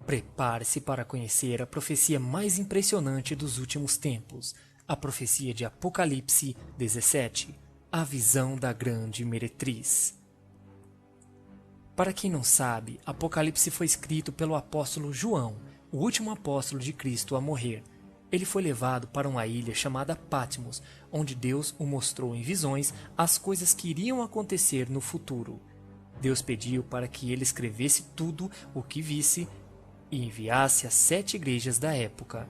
Prepare-se para conhecer a profecia mais impressionante dos últimos tempos, a profecia de Apocalipse 17, a visão da grande meretriz. Para quem não sabe, Apocalipse foi escrito pelo apóstolo João, o último apóstolo de Cristo a morrer. Ele foi levado para uma ilha chamada Patmos, onde Deus o mostrou em visões as coisas que iriam acontecer no futuro. Deus pediu para que ele escrevesse tudo o que visse e enviasse às 7 igrejas da época.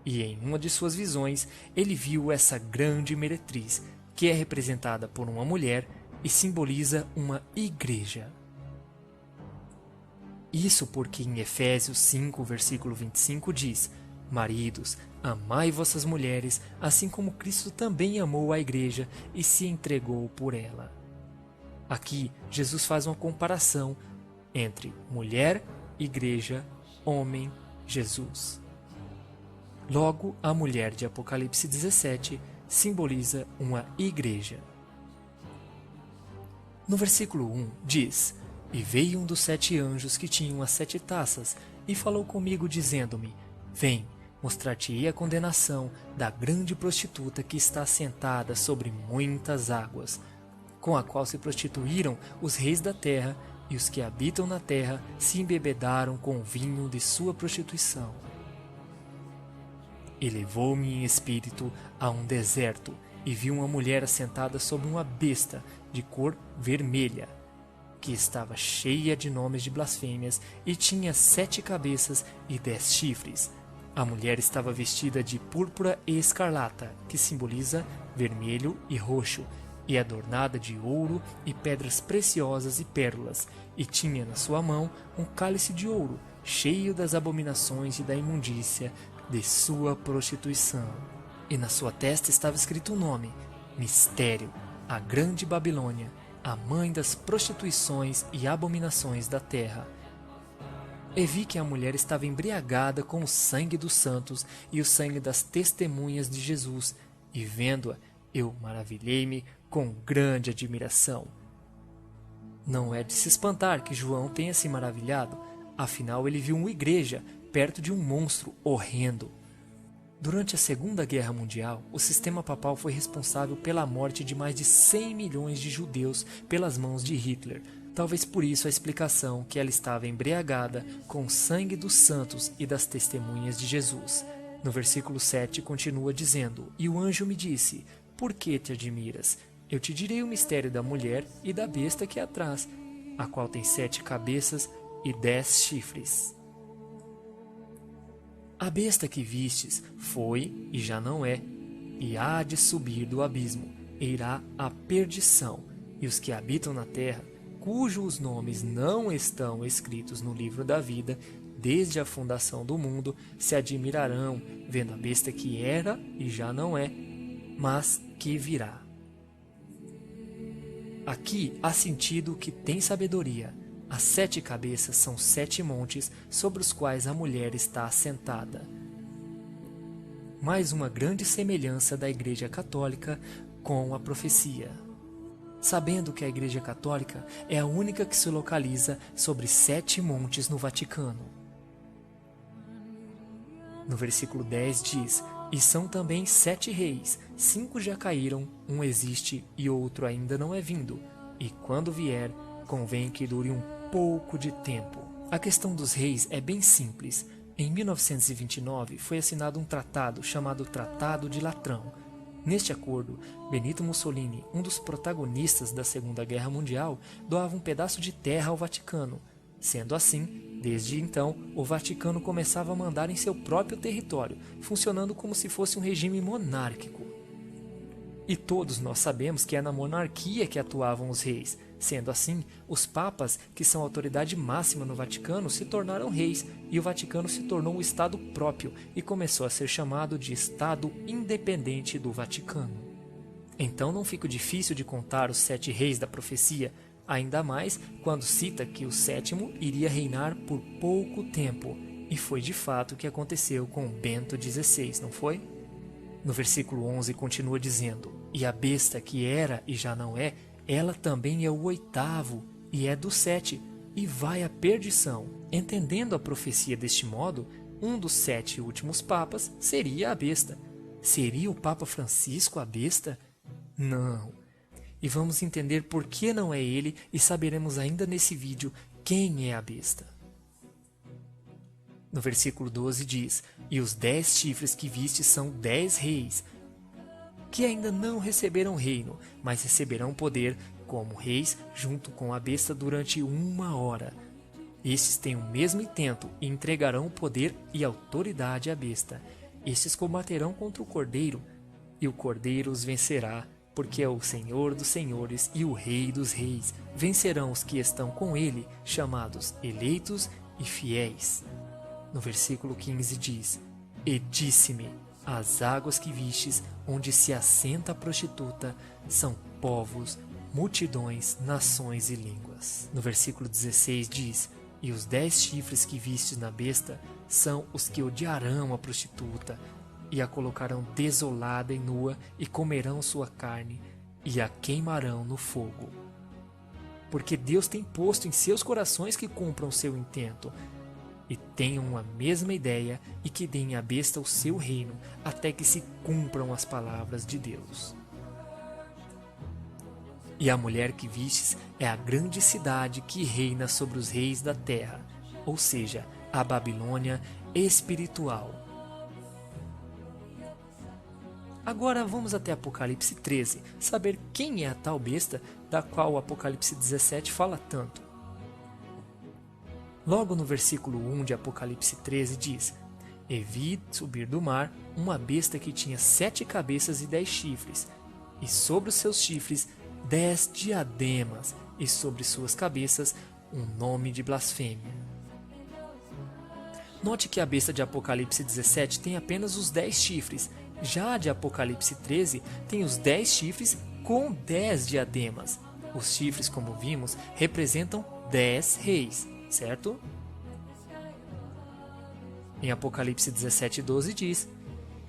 E em uma de suas visões, ele viu essa grande meretriz, que é representada por uma mulher e simboliza uma igreja. Isso porque em Efésios 5, versículo 25 diz: Maridos, amai vossas mulheres, assim como Cristo também amou a igreja e se entregou por ela. Aqui, Jesus faz uma comparação entre mulher, igreja, homem, Jesus. Logo, a mulher de Apocalipse 17 simboliza uma igreja. No versículo 1 diz: E veio um dos 7 anjos que tinham as 7 taças, e falou comigo, dizendo-me: Vem, mostrar-te-ei a condenação da grande prostituta que está sentada sobre muitas águas, com a qual se prostituíram os reis da terra, e os que habitam na terra se embebedaram com o vinho de sua prostituição. E levou-me em espírito a um deserto, e vi uma mulher assentada sobre uma besta de cor vermelha, que estava cheia de nomes de blasfêmias, e tinha 7 cabeças e 10 chifres. A mulher estava vestida de púrpura e escarlata, que simboliza vermelho e roxo, e adornada de ouro e pedras preciosas e pérolas, e tinha na sua mão um cálice de ouro, cheio das abominações e da imundícia de sua prostituição. E na sua testa estava escrito um nome: Mistério, a Grande Babilônia, a mãe das prostituições e abominações da terra. E vi que a mulher estava embriagada com o sangue dos santos e o sangue das testemunhas de Jesus, e vendo-a, eu maravilhei-me com grande admiração. Não é de se espantar que João tenha se maravilhado, afinal ele viu uma igreja perto de um monstro horrendo. Durante a Segunda Guerra Mundial, o sistema papal foi responsável pela morte de mais de 100 milhões de judeus pelas mãos de Hitler. Talvez por isso a explicação que ela estava embriagada com o sangue dos santos e das testemunhas de Jesus. No versículo 7 continua dizendo: E o anjo me disse: Por que te admiras? Eu te direi o mistério da mulher e da besta que é atrás, a qual tem 7 cabeças e 10 chifres. A besta que vistes foi e já não é, e há de subir do abismo, e irá à perdição, e os que habitam na terra, cujos nomes não estão escritos no livro da vida, desde a fundação do mundo, se admirarão, vendo a besta que era e já não é, mas que virá. Aqui há sentido que tem sabedoria. As 7 cabeças são 7 montes sobre os quais a mulher está assentada. Mais uma grande semelhança da Igreja Católica com a profecia. Sabendo que a Igreja Católica é a única que se localiza sobre 7 montes no Vaticano. No versículo 10 diz: E são também 7 reis, 5 já caíram, um existe e outro ainda não é vindo, e quando vier, convém que dure um pouco de tempo. A questão dos reis é bem simples. Em 1929 foi assinado um tratado chamado Tratado de Latrão. Neste acordo, Benito Mussolini, um dos protagonistas da Segunda Guerra Mundial, doava um pedaço de terra ao Vaticano. Sendo assim, desde então, o Vaticano começava a mandar em seu próprio território, funcionando como se fosse um regime monárquico. E todos nós sabemos que é na monarquia que atuavam os reis. Sendo assim, os papas, que são a autoridade máxima no Vaticano, se tornaram reis, e o Vaticano se tornou um Estado próprio e começou a ser chamado de Estado Independente do Vaticano. Então não fica difícil de contar os 7 reis da profecia, ainda mais quando cita que o 7º iria reinar por pouco tempo, e foi de fato o que aconteceu com Bento XVI, não foi? No versículo 11 continua dizendo: E a besta que era e já não é, ela também é o 8º, e é do 7, e vai à perdição. Entendendo a profecia deste modo, um dos 7 últimos papas seria a besta. Seria o Papa Francisco a besta? Não. E vamos entender por que não é ele e saberemos ainda nesse vídeo quem é a besta. No versículo 12 diz: "E os 10 chifres que viste são 10 reis, que ainda não receberam reino, mas receberão poder como reis junto com a besta durante 1 hora. Estes têm o mesmo intento e entregarão o poder e autoridade à besta. Estes combaterão contra o Cordeiro, e o Cordeiro os vencerá, porque é o Senhor dos senhores e o Rei dos reis. Vencerão os que estão com ele, chamados eleitos e fiéis." No versículo 15 diz: "E disse-me: as águas que vistes, onde se assenta a prostituta, são povos, multidões, nações e línguas." No versículo 16 diz: "E os 10 chifres que vistes na besta são os que odiarão a prostituta, e a colocarão desolada e nua, e comerão sua carne, e a queimarão no fogo." Porque Deus tem posto em seus corações que cumpram seu intento, e tenham a mesma ideia, e que deem à besta o seu reino, até que se cumpram as palavras de Deus. "E a mulher que vistes é a grande cidade que reina sobre os reis da terra", ou seja, a Babilônia espiritual. Agora vamos até Apocalipse 13, saber quem é a tal besta da qual o Apocalipse 17 fala tanto. Logo no versículo 1 de Apocalipse 13 diz: "E vi subir do mar uma besta que tinha 7 cabeças e 10 chifres, e sobre os seus chifres 10 diademas, e sobre suas cabeças um nome de blasfêmia." Note que a besta de Apocalipse 17 tem apenas os 10 chifres, já a de Apocalipse 13 tem os 10 chifres com 10 diademas. Os chifres, como vimos, representam 10 reis, certo? Em Apocalipse 17:12 diz: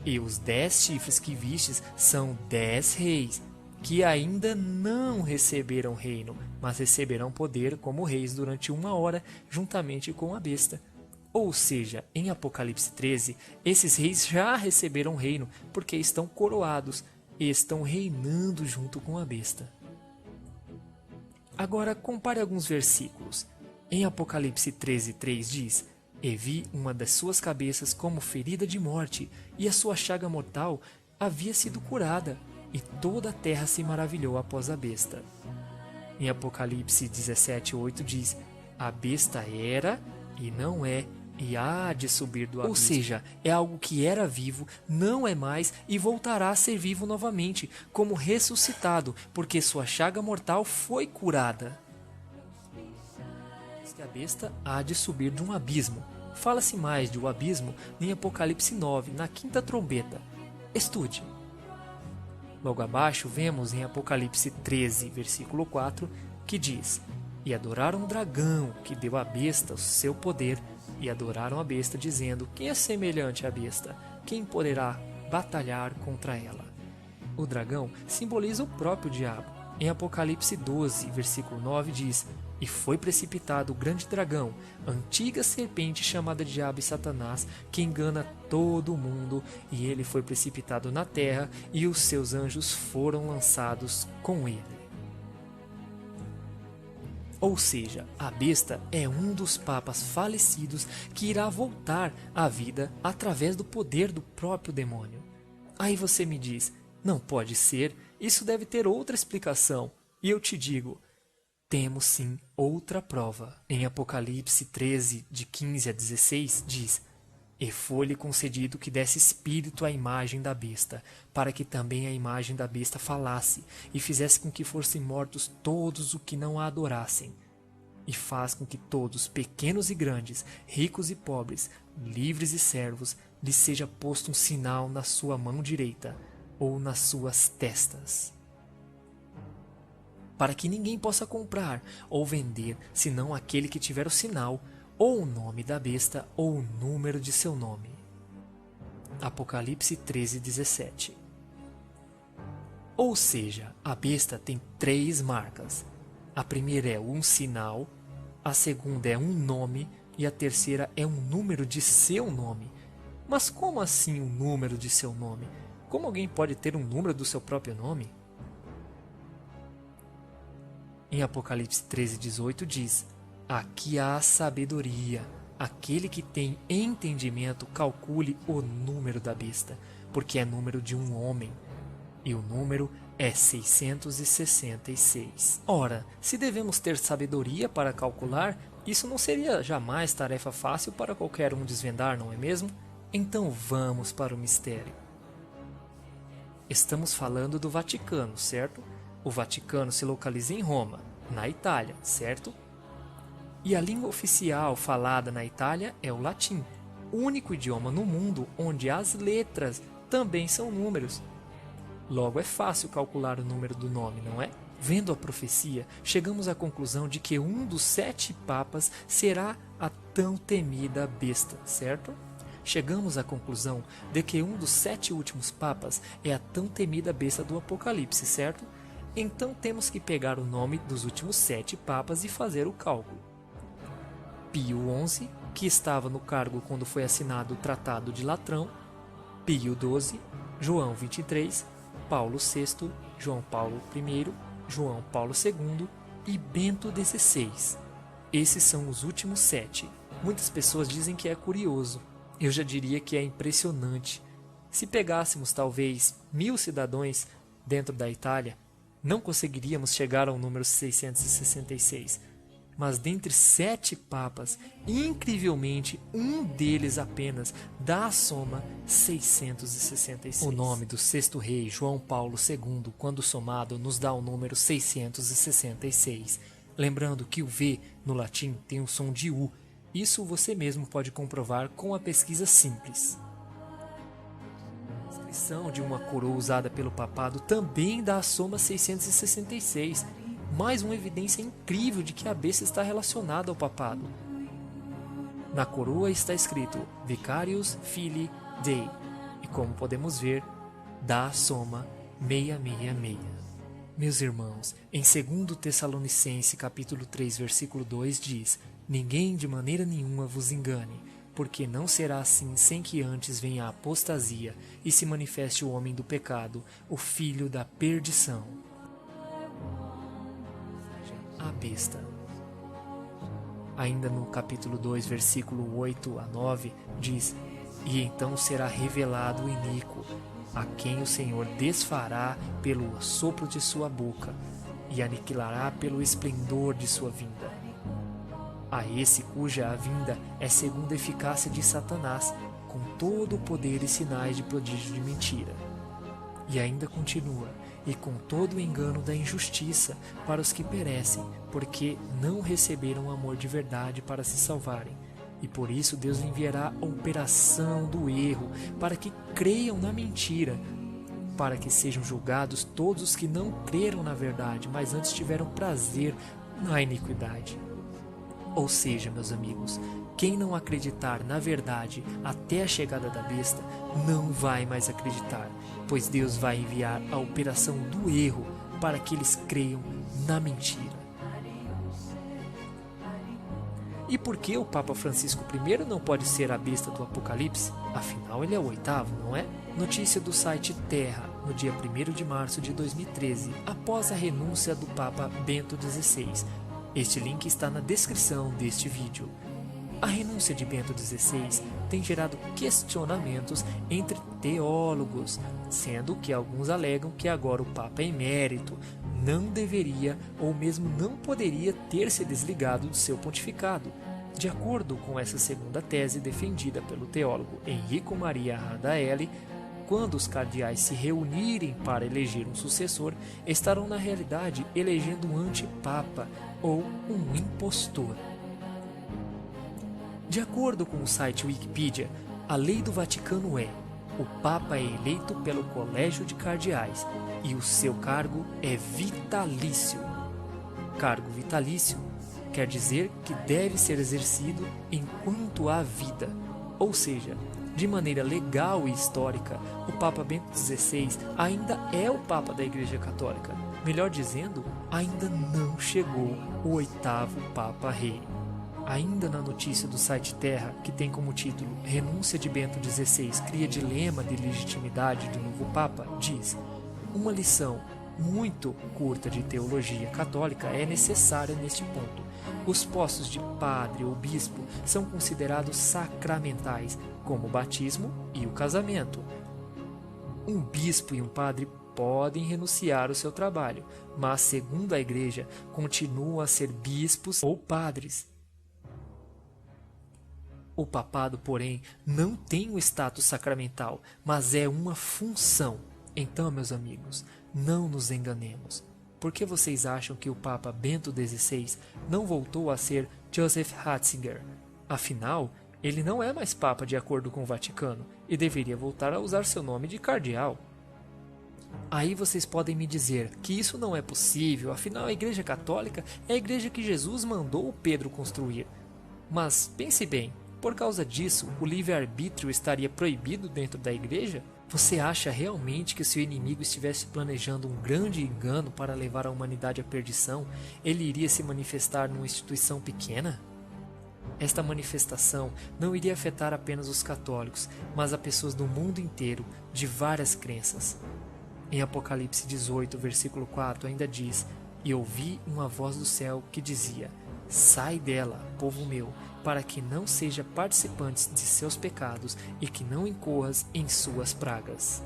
"E os 10 chifres que vistes são 10 reis, que ainda não receberam reino, mas receberão poder como reis durante 1 hora, juntamente com a besta." Ou seja, em Apocalipse 13, esses reis já receberam reino, porque estão coroados e estão reinando junto com a besta. Agora compare alguns versículos. Em Apocalipse 13:3 diz: "E vi uma das suas cabeças como ferida de morte, e a sua chaga mortal havia sido curada, e toda a terra se maravilhou após a besta." Em Apocalipse 17:8 diz: "A besta era e não é, e há de subir do abismo." Ou seja, é algo que era vivo, não é mais e voltará a ser vivo novamente, como ressuscitado, porque sua chaga mortal foi curada. Diz que a besta há de subir de um abismo. Fala-se mais de um abismo em Apocalipse 9, na 5ª trombeta. Estude. Logo abaixo vemos em Apocalipse 13, versículo 4, que diz: "E adoraram o dragão, que deu à besta o seu poder, e adoraram a besta, dizendo: quem é semelhante à besta? Quem poderá batalhar contra ela?" O dragão simboliza o próprio diabo. Em Apocalipse 12, versículo 9 diz: "E foi precipitado o grande dragão, a antiga serpente chamada Diabo e Satanás, que engana todo o mundo, e ele foi precipitado na terra, e os seus anjos foram lançados com ele." Ou seja, a besta é um dos papas falecidos que irá voltar à vida através do poder do próprio demônio. Aí você me diz: não pode ser, isso deve ter outra explicação. E eu te digo: temos sim outra prova. Em Apocalipse 13, de 15 a 16, diz: "E foi-lhe concedido que desse espírito à imagem da besta, para que também a imagem da besta falasse, e fizesse com que fossem mortos todos os que não a adorassem. E faz com que todos, pequenos e grandes, ricos e pobres, livres e servos, lhe seja posto um sinal na sua mão direita, ou nas suas testas, para que ninguém possa comprar ou vender, senão aquele que tiver o sinal, ou o nome da besta, ou o número de seu nome." Apocalipse 13:17. Ou seja, a besta tem 3 marcas. A primeira é um sinal, a segunda é um nome e a terceira é um número de seu nome. Mas como assim um número de seu nome? Como alguém pode ter um número do seu próprio nome? Em Apocalipse 13:18 diz: aqui há sabedoria. Aquele que tem entendimento calcule o número da besta, porque é número de um homem, e o número é 666. Ora, se devemos ter sabedoria para calcular, isso não seria jamais tarefa fácil para qualquer um desvendar, não é mesmo? Então vamos para o mistério. Estamos falando do Vaticano, certo? O Vaticano se localiza em Roma, na Itália, certo? E a língua oficial falada na Itália é o latim, o único idioma no mundo onde as letras também são números. Logo é fácil calcular o número do nome, não é? Vendo a profecia, chegamos à conclusão de que um dos 7 papas será a tão temida besta, certo? Chegamos à conclusão de que um dos 7 últimos papas é a tão temida besta do Apocalipse, certo? Então temos que pegar o nome dos últimos 7 papas e fazer o cálculo. Pio XI, que estava no cargo quando foi assinado o Tratado de Latrão, Pio XII, João XXIII, Paulo VI, João Paulo I, João Paulo II e Bento XVI. Esses são os últimos 7. Muitas pessoas dizem que é curioso. Eu já diria que é impressionante. Se pegássemos talvez 1000 cidadãos dentro da Itália, não conseguiríamos chegar ao número 666. Mas dentre 7 papas, incrivelmente, um deles apenas dá a soma 666. O nome do 6º rei, João Paulo II, quando somado, nos dá o número 666. Lembrando que o V, no latim, tem o som de U. Isso você mesmo pode comprovar com a pesquisa simples. A inscrição de uma coroa usada pelo papado também dá a soma 666. Mais uma evidência incrível de que a besta está relacionada ao papado. Na coroa está escrito Vicarius Filii Dei, e como podemos ver, dá a soma 666. Meus irmãos, em 2 Tessalonicenses capítulo 3, versículo 2 diz: ninguém de maneira nenhuma vos engane, porque não será assim sem que antes venha a apostasia e se manifeste o homem do pecado, o filho da perdição, a besta. Ainda no capítulo 2, versículo 8 a 9, diz: e então será revelado o iníquo, a quem o Senhor desfará pelo sopro de sua boca, e aniquilará pelo esplendor de sua vinda. A esse cuja a vinda é segundo a eficácia de Satanás, com todo o poder e sinais de prodígio de mentira. E ainda continua: e com todo o engano da injustiça para os que perecem, porque não receberam o amor de verdade para se salvarem. E por isso Deus enviará a operação do erro, para que creiam na mentira, para que sejam julgados todos os que não creram na verdade, mas antes tiveram prazer na iniquidade. Ou seja, meus amigos, quem não acreditar na verdade até a chegada da besta, não vai mais acreditar, pois Deus vai enviar a operação do erro para que eles creiam na mentira. E por que o Papa Francisco I não pode ser a besta do Apocalipse? Afinal, ele é o 8º, não é? Notícia do site Terra, no dia 1º de março de 2013, após a renúncia do Papa Bento XVI. Este link está na descrição deste vídeo. A renúncia de Bento XVI tem gerado questionamentos entre teólogos, sendo que alguns alegam que agora o Papa emérito não deveria ou mesmo não poderia ter se desligado do seu pontificado. De acordo com essa segunda tese defendida pelo teólogo Enrico Maria Radaelli, quando os cardeais se reunirem para eleger um sucessor, estarão na realidade elegendo um antipapa ou um impostor. De acordo com o site Wikipedia, a lei do Vaticano é: o Papa é eleito pelo Colégio de Cardeais e o seu cargo é vitalício. Cargo vitalício quer dizer que deve ser exercido enquanto há vida, ou seja, de maneira legal e histórica, o Papa Bento XVI ainda é o Papa da Igreja Católica. Melhor dizendo, ainda não chegou o oitavo Papa Rei. Ainda na notícia do site Terra, que tem como título Renúncia de Bento XVI cria dilema de legitimidade do novo Papa, diz: uma lição muito curta de teologia católica é necessária neste ponto. Os postos de padre ou bispo são considerados sacramentais, como o batismo e o casamento. Um bispo e um padre podem renunciar ao seu trabalho, mas, segundo a Igreja, continuam a ser bispos ou padres. O papado, porém, não tem o status sacramental, mas é uma função. Então, meus amigos, não nos enganemos. Por que vocês acham que o Papa Bento XVI não voltou a ser Joseph Ratzinger? Afinal, ele não é mais Papa de acordo com o Vaticano e deveria voltar a usar seu nome de cardeal. Aí vocês podem me dizer que isso não é possível, afinal a Igreja Católica é a igreja que Jesus mandou Pedro construir. Mas pense bem, por causa disso, o livre-arbítrio estaria proibido dentro da igreja? Você acha realmente que se o inimigo estivesse planejando um grande engano para levar a humanidade à perdição, ele iria se manifestar numa instituição pequena? Esta manifestação não iria afetar apenas os católicos, mas a pessoas do mundo inteiro, de várias crenças. Em Apocalipse 18, versículo 4, ainda diz: E ouvi uma voz do céu que dizia: Sai dela, povo meu, para que não seja participantes de seus pecados e que não incorras em suas pragas.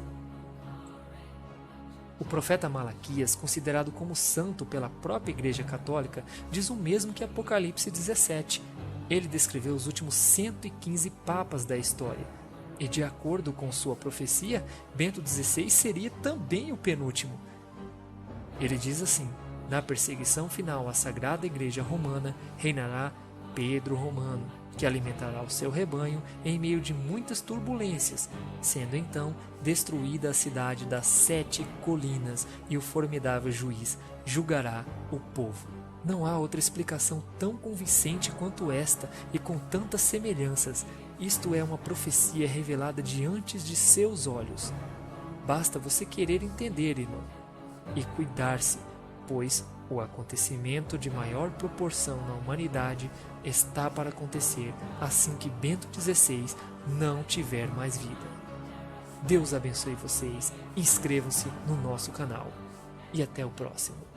O profeta Malaquias, considerado como santo pela própria Igreja Católica, diz o mesmo que Apocalipse 17. Ele descreveu os últimos 115 papas da história. E de acordo com sua profecia, Bento XVI seria também o penúltimo. Ele diz assim: na perseguição final à Sagrada Igreja Romana, reinará Pedro Romano, que alimentará o seu rebanho em meio de muitas turbulências, sendo então destruída a cidade das 7 colinas, e o formidável juiz julgará o povo. Não há outra explicação tão convincente quanto esta e com tantas semelhanças. Isto é uma profecia revelada diante de seus olhos. Basta você querer entender, irmão, e cuidar-se, pois o acontecimento de maior proporção na humanidade está para acontecer assim que Bento XVI não tiver mais vida. Deus abençoe vocês, inscrevam-se no nosso canal e até o próximo.